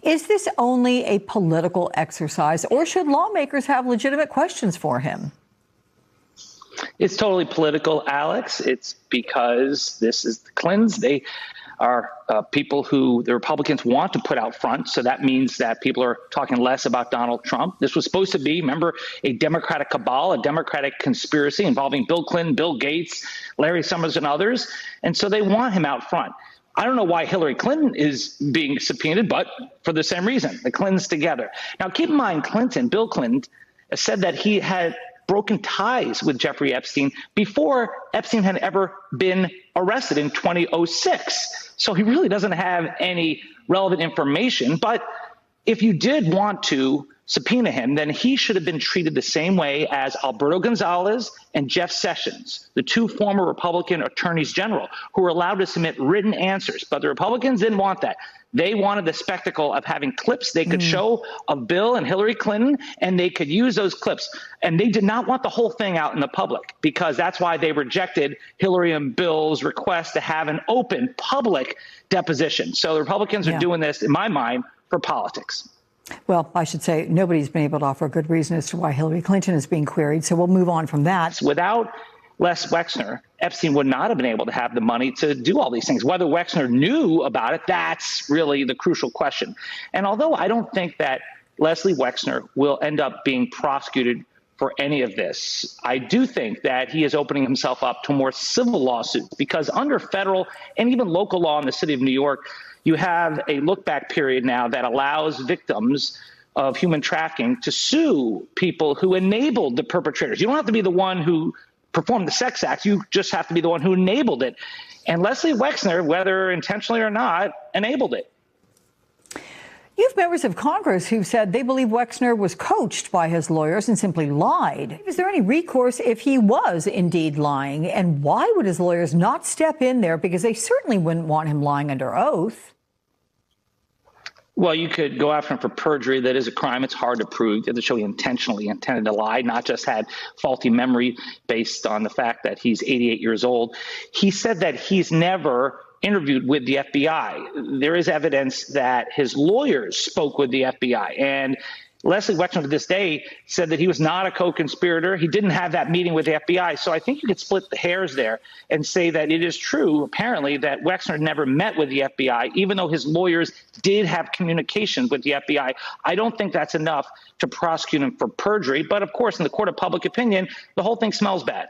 Is this only a political exercise, or should lawmakers have legitimate questions for him? It's totally political, Alex. It's because this is the Clintons. They are people who the Republicans want to put out front. So that means that people are talking less about Donald Trump. This was supposed to be, remember, a Democratic cabal, a Democratic conspiracy involving Bill Clinton, Bill Gates, Larry Summers, and others. And so they want him out front. I don't know why Hillary Clinton is being subpoenaed, but for the same reason, the Clintons together. Now, keep in mind, Bill Clinton, said that he had broken ties with Jeffrey Epstein before Epstein had ever been arrested in 2006. So he really doesn't have any relevant information. But if you did want to subpoena him, then he should have been treated the same way as Alberto Gonzalez and Jeff Sessions, the two former Republican attorneys general who were allowed to submit written answers. But the Republicans didn't want that. They wanted the spectacle of having clips they could show of Bill and Hillary Clinton, and they could use those clips. And they did not want the whole thing out in the public, because that's why they rejected Hillary and Bill's request to have an open public deposition. So the Republicans are doing this, in my mind, for politics. Well, I should say nobody's been able to offer a good reason as to why Hillary Clinton is being queried. So we'll move on from that. Without Les Wexner, Epstein would not have been able to have the money to do all these things. Whether Wexner knew about it, that's really the crucial question. And although I don't think that Leslie Wexner will end up being prosecuted for any of this, I do think that he is opening himself up to more civil lawsuits, because under federal and even local law in the city of New York, you have a look-back period now that allows victims of human trafficking to sue people who enabled the perpetrators. You don't have to be the one who performed the sex act. You just have to be the one who enabled it. And Leslie Wexner, whether intentionally or not, enabled it. You have members of Congress who've said they believe Wexner was coached by his lawyers and simply lied. Is there any recourse if he was indeed lying? And why would his lawyers not step in there? Because they certainly wouldn't want him lying under oath. Well, you could go after him for perjury. That is a crime. It's hard to prove. You have to show he intentionally intended to lie, not just had faulty memory based on the fact that he's 88 years old. He said that he's never interviewed with the FBI. There is evidence that his lawyers spoke with the FBI. And Leslie Wexner to this day said that he was not a co-conspirator. He didn't have that meeting with the FBI. So I think you could split the hairs there and say that it is true, apparently, that Wexner never met with the FBI, even though his lawyers did have communication with the FBI. I don't think that's enough to prosecute him for perjury. But of course, in the court of public opinion, the whole thing smells bad.